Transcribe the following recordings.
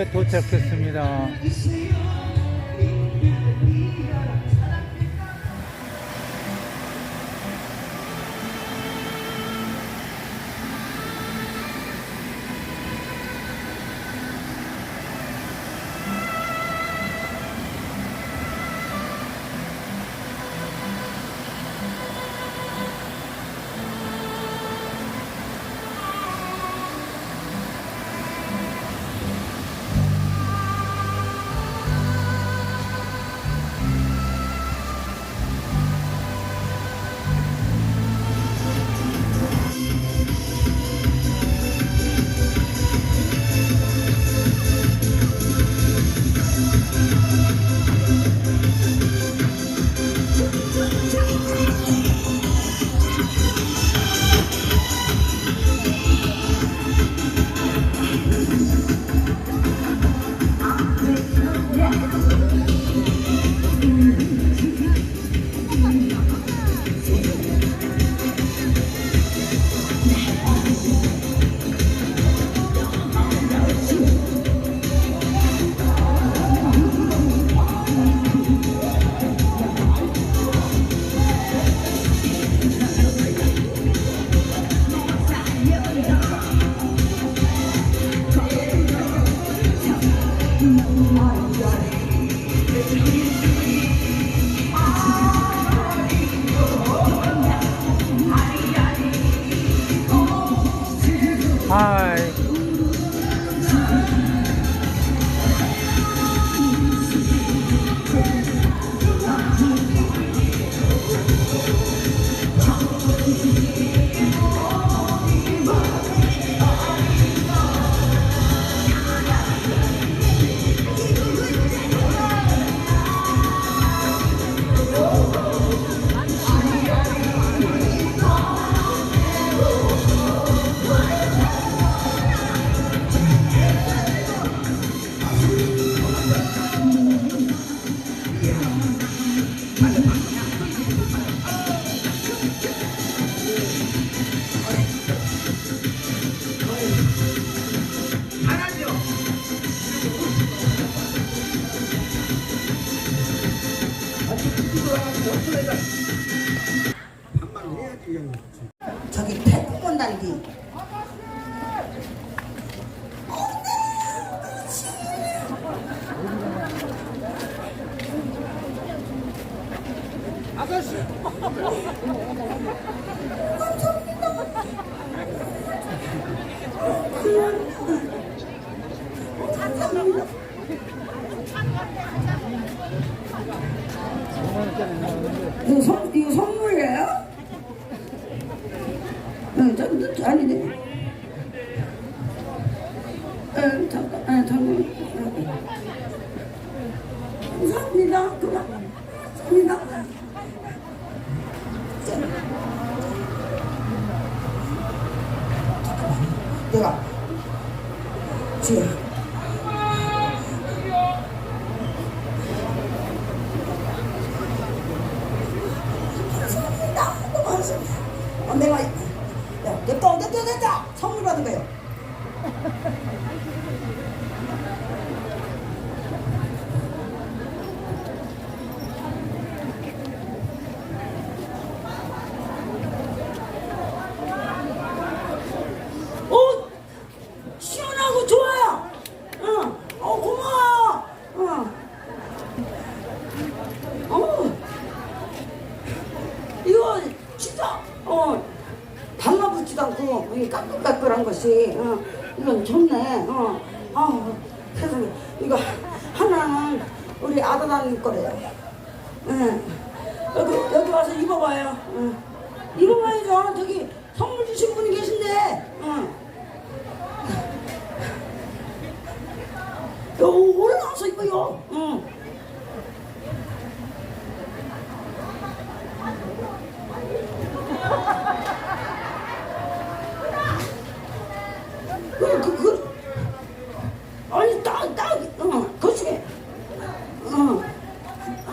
네, 도착했습니다. 하이. 저기 태권 달기. 아가씨. 이거 선물이에요? 아니네. 잠깐, 감사합니다. 감사합니다. 내가 지금 내가 냅다 선물 받은 거예요. 시원하고 좋아요. 고마워. 이거 진짜 달라붙지도 않고 이게 까끌까끌한 것이 이건 좋네. 세상에 이거 하나는 우리 아들아님 거래요. 여기 와서 입어봐요. 입어봐야죠. 저기 선물 주신 분이 계신데. 올라와서 입어요. 아니 거시게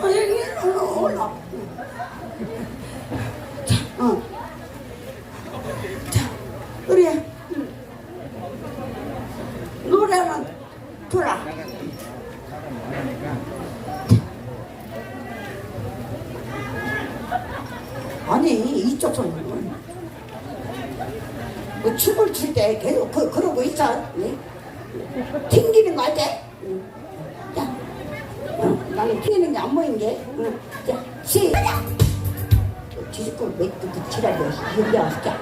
여기 올라. 자 우리 노래 하나 틀어. 아니 이쪽 손. 뭐 춤을 출 때 계속 그러고 있어. 네? 튕기는 거 알지? 자, 나는 튕기는 게 안 보인 게. 자, 시작. 뒤집고 맥도 지랄이야. 여기 와서 자.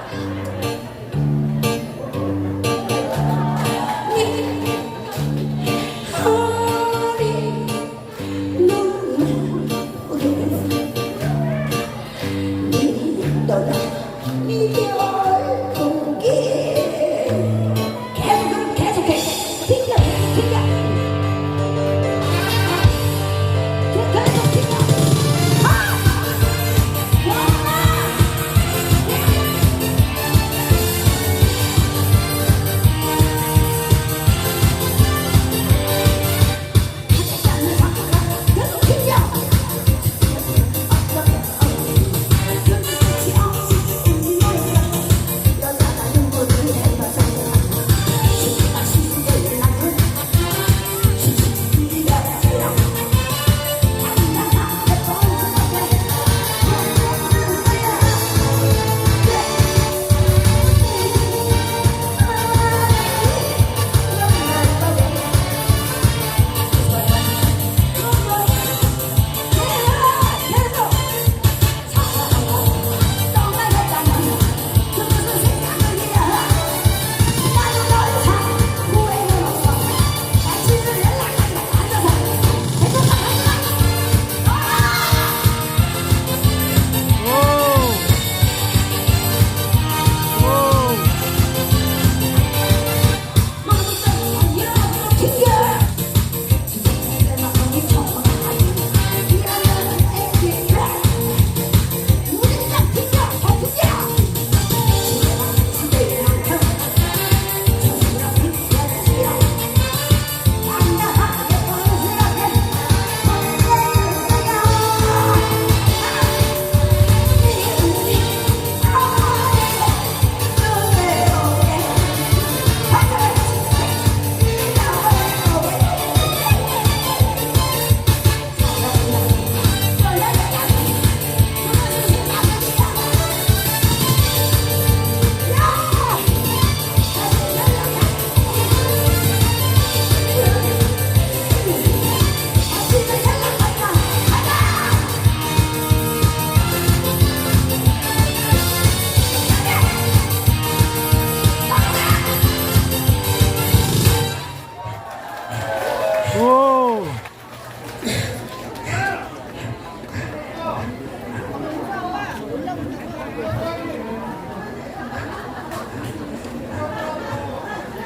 오!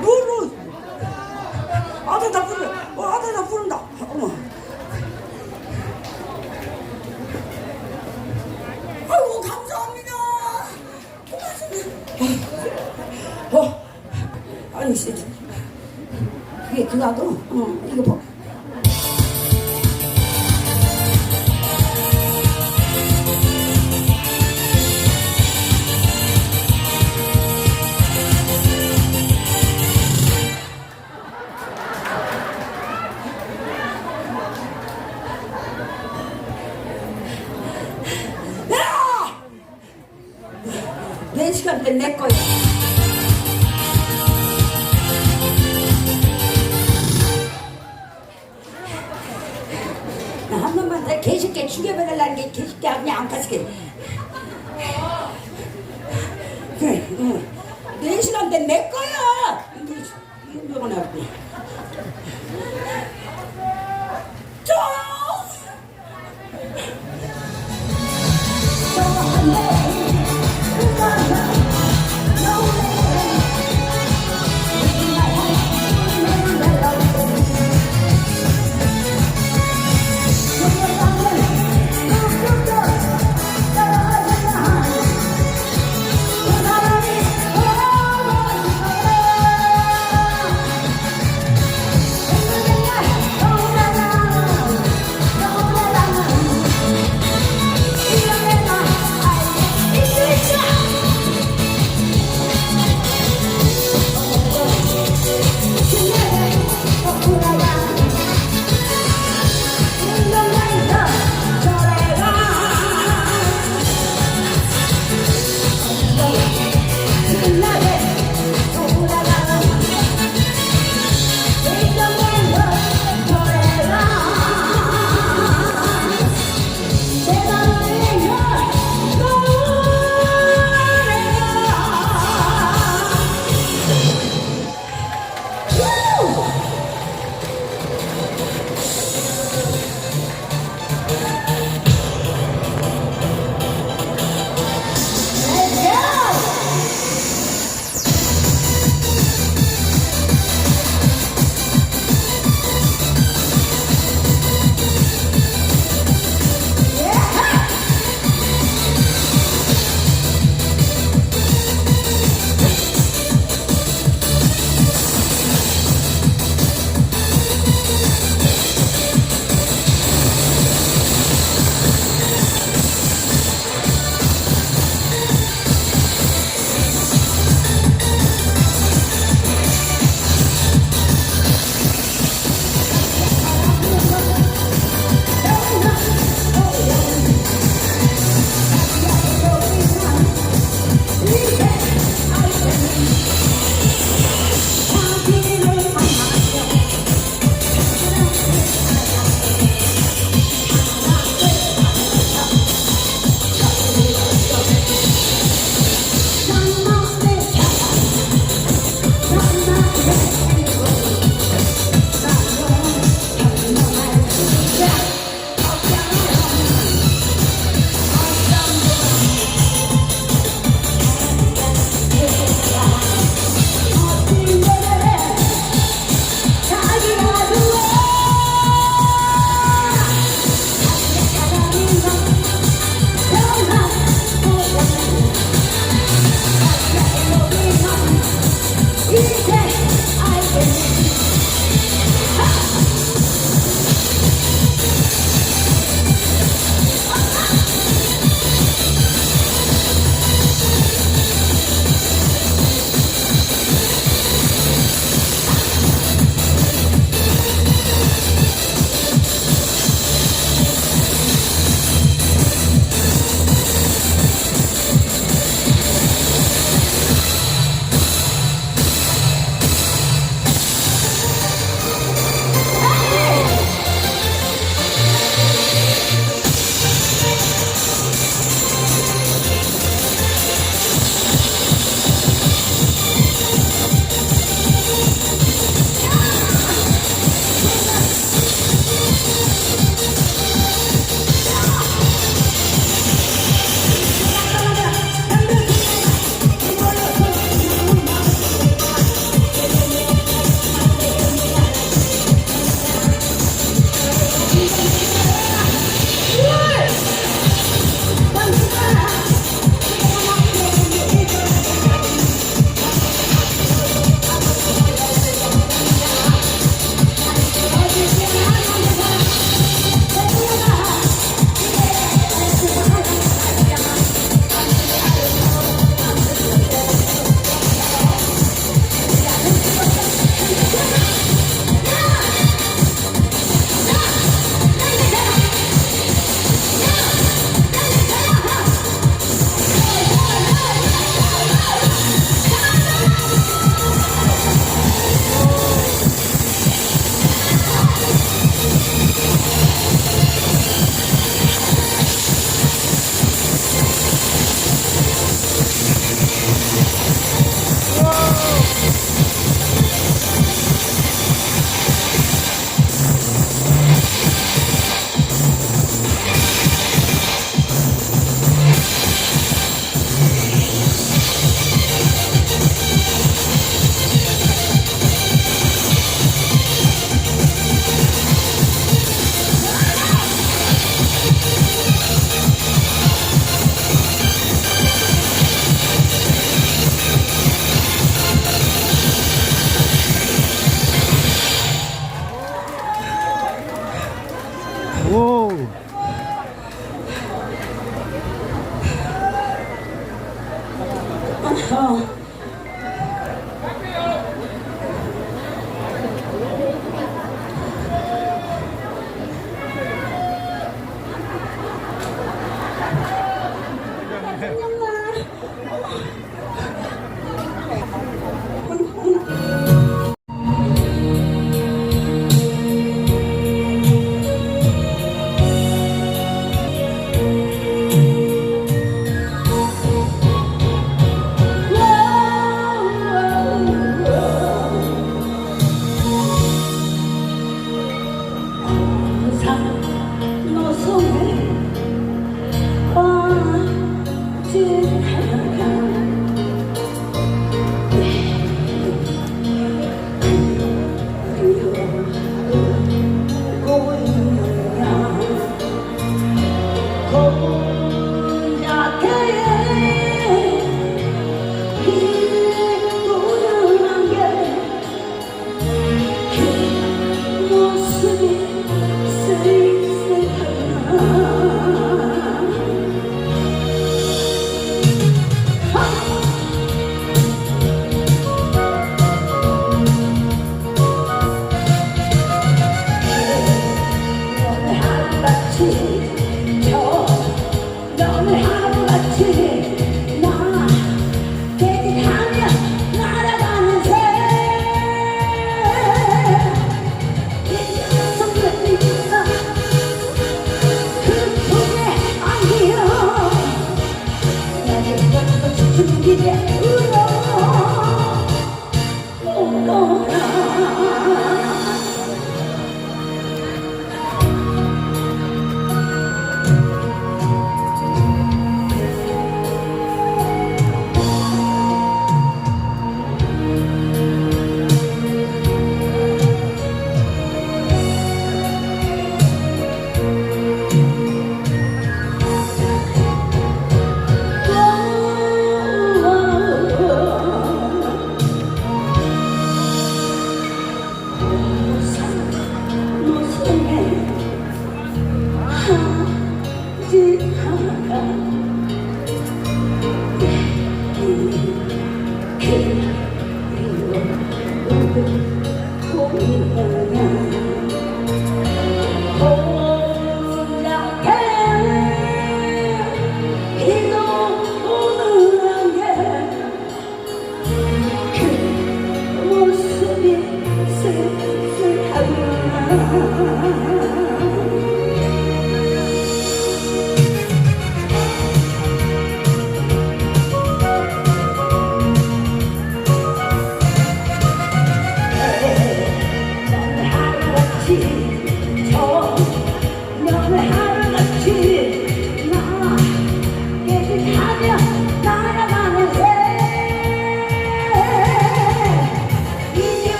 룰루 아들 다 부른다. 아들 다 부른다. 어머. 아이고 감사합니다. 고맙습니다. 아니 그게 그거도 이거 봐. 내 시간 때 내 거야. 나 한 번만 더 개쉽게 죽여버리려는 게 개쉽게 그냥 안 가시게. 그래, 내 시간 때 내 거야. 이거 나왔네.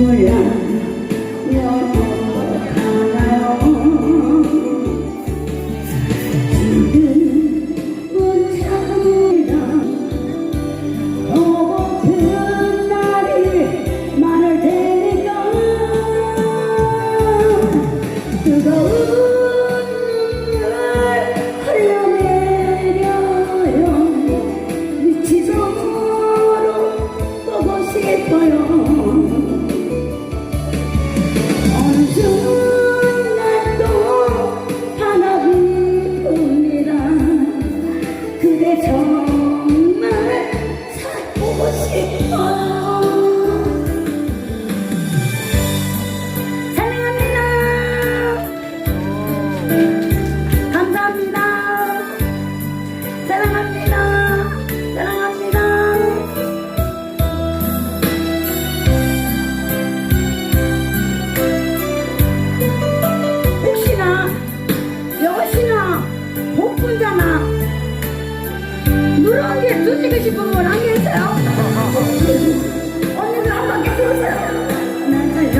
눈물 나면 어떡하나요. 지금은 참이라 고픈 날이 많을 테니까 뜨거운 눈물을 흘려내려요. 미치도록 보고 싶어요. 어느 순간도 하나뿐이라 그대 정말 살고 싶어요. 사랑합니다. 감사합니다. 사랑합니다. 사랑합니다. 혹시나 여시나 복분자나 누런 게 드시고 싶은 분 안 계세요? 언니들 한 바퀴 들으세요. 날 살려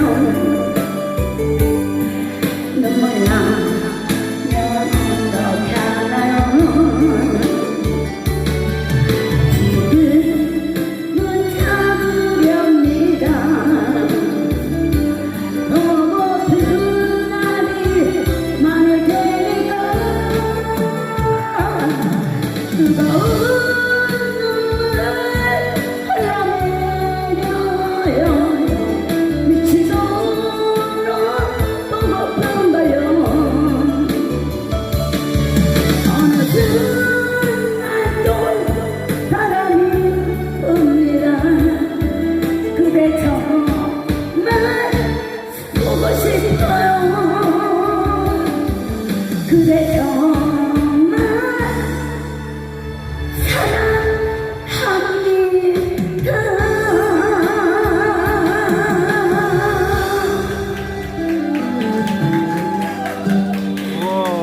눈물 나면 어떻게 하나요. 지금은 참으렵니다. 고픈 날이 많을 테니까 뜨거운 눈물을 흘러내려요. 미치도록 보고픈 거요. 어느 순간도 바람이 붑니다. 그대 정말 보고 싶어요. 그대 정말 사랑합니다.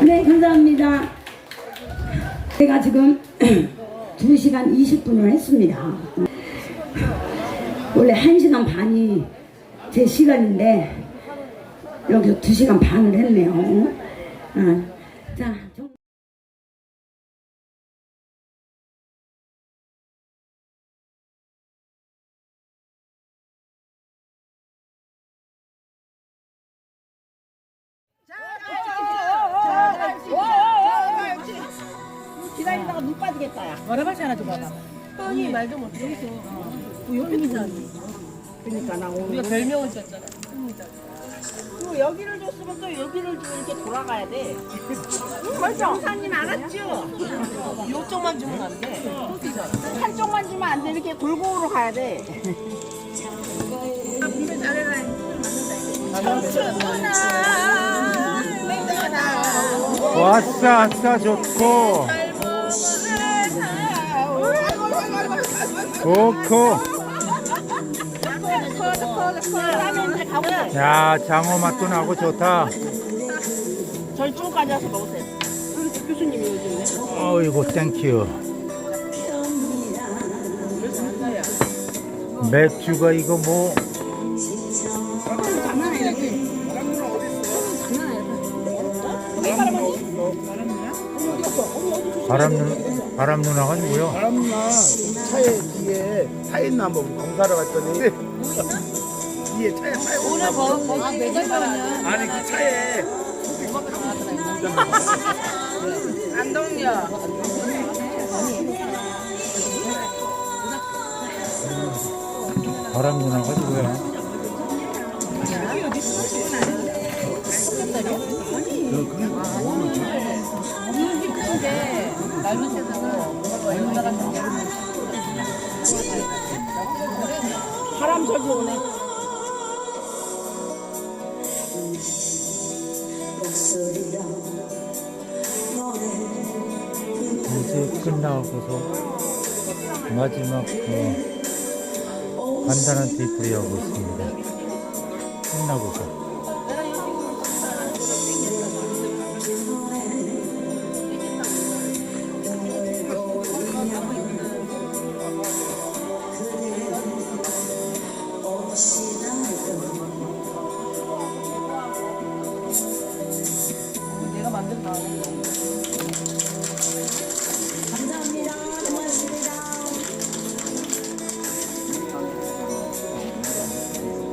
네, 감사합니다. 제가 지금 2시간 20분을 했습니다. 원래 1시간 반이 제 시간인데 여기서 2시간 반을 했네요. 자, 기다리다가 눈 빠지겠다. 야. 와라바시 하나 좀 봐봐. 뻔히 말도 못해. 여기서 옆에 있잖아. 그러니까 나 오늘 우리가 별명을 지었잖아. 흠이다. 또 여기를 줬으면 또 여기를 주고 이렇게 돌아가야 돼. 정사님 알았죠? 이쪽만 주면 안 돼. 한쪽만 주면 안 돼. 이렇게 골고루 가야 돼. 청춘 누나 맹전아 왔어, 아싸, 좋고. 좋고. 라면 이제 가보자. 야, 장어 맛도 나고 좋다. 절중까지 와서 먹으세요. 교수님이 요즘에. 어이구, 땡큐. 맥주가 이거 뭐. 바람 누나가 누구요? 바람 누나 차에 뒤에 차 있나 한번 검사하러 갔더니 뒤에 차에 차 있나 오늘 거기 매달 거냐? 아니 그 차에 안동이야. 바람 누나가 누구야? 근데 날만 새서 얼마나 바람 저기 오네. 이제 끝나고서 마지막 간단한 데이트를 하고 있습니다. 끝나고서. 감사합니다. 고맙습니다.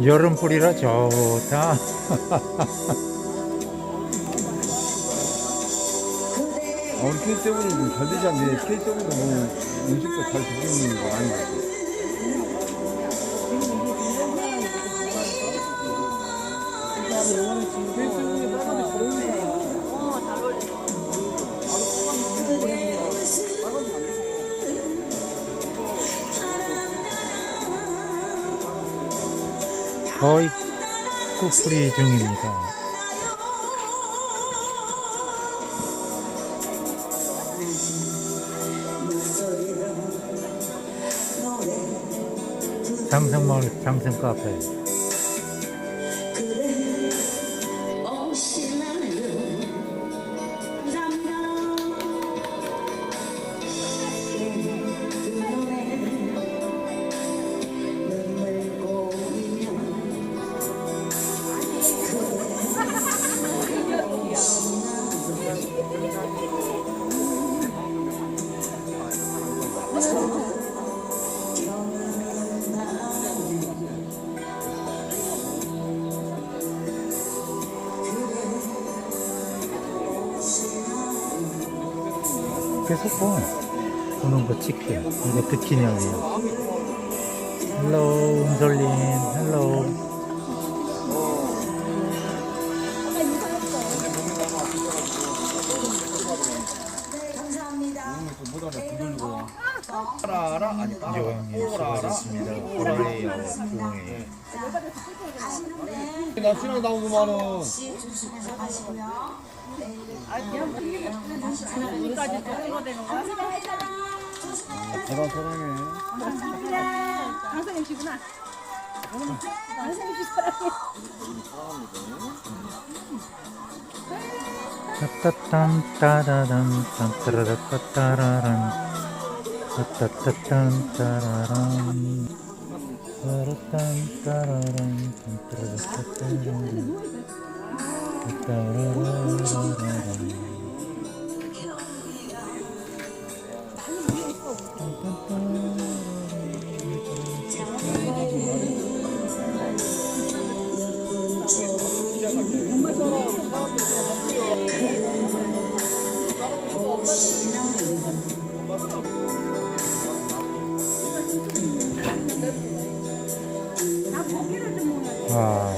여름불이라 좋다. 오늘 K7이 좀 잘 되지 않네. K7도 뭐 음식도 잘 드시는 거 아닌 것 같아요. 거의 꽃풀이 중입니다. 장성마을 장성카페. 계속 보는 거 찍게. 이게 비키니하고요. 헬로 은솔님, 헬로. 알아 아니 여왕님 수고하셨습니다. 오라에요, 부엉이. 나 신랑 나오고만은 여기까지 더 끌어대는 거야? 대단 사랑해. 강사님 씨구나. 강사님 씨 사랑해. 따따딴 따다단 딴따라따따라란 따따따딴 따라란 따라딴 따라란 딴따라따따라란 따라라라라란 와.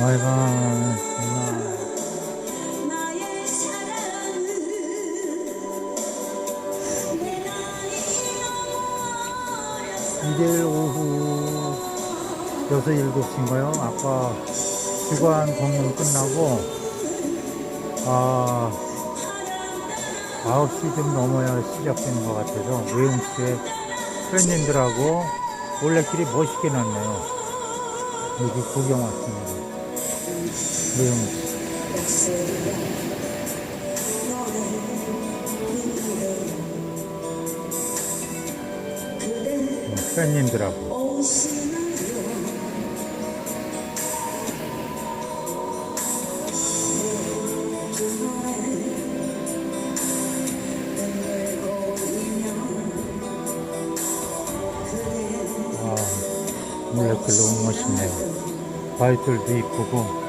와이번 이제 오후 6, 7시인가요? 아까 주관 공연 끝나고 9시 좀 넘어야 시작되는 것 같아서 외용시에 팬님들하고 올레길이 멋있게 났네요. 여기 구경 왔습니다. 외용시. 팬님들하고. 물레길 너무 멋있네요. 바위들도 이쁘고.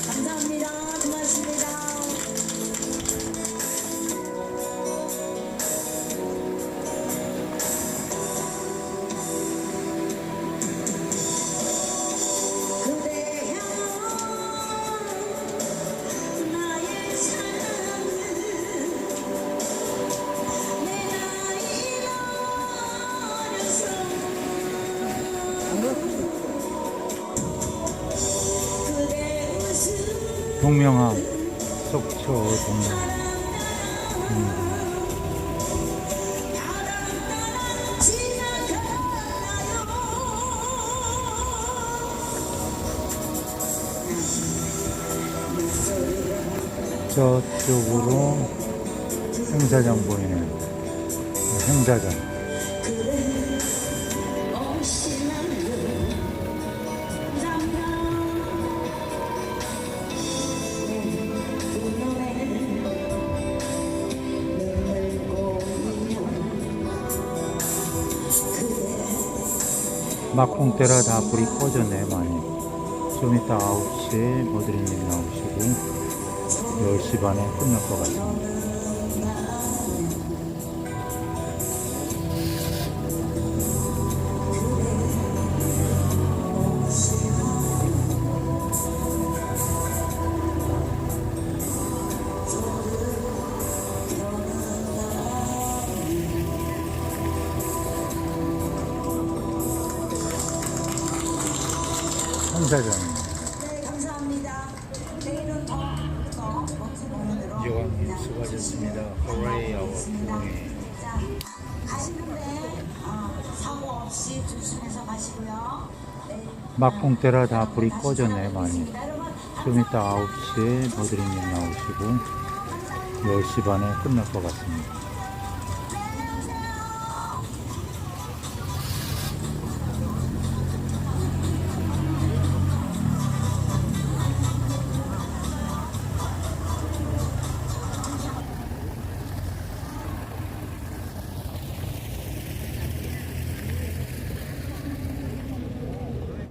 감사합니다. 고맙습니다. 동명항, 속초 동명항. 저쪽으로 행사장 보이네요. 행사장. 막공때라 다 불이 꺼졌네요, 많이. 좀 이따 9시에 모드리님 나오시고 10시 반에 끝날 것 같습니다. 행사장. 이조광님 수고하셨습니다. 호레이 아워 사고 없이 조심해서 가시고요. 막공때라 다 불이 꺼졌네요, 많이. 좀 이따 9시에 모드리님 나오시고 10시 반에 끝날 것 같습니다.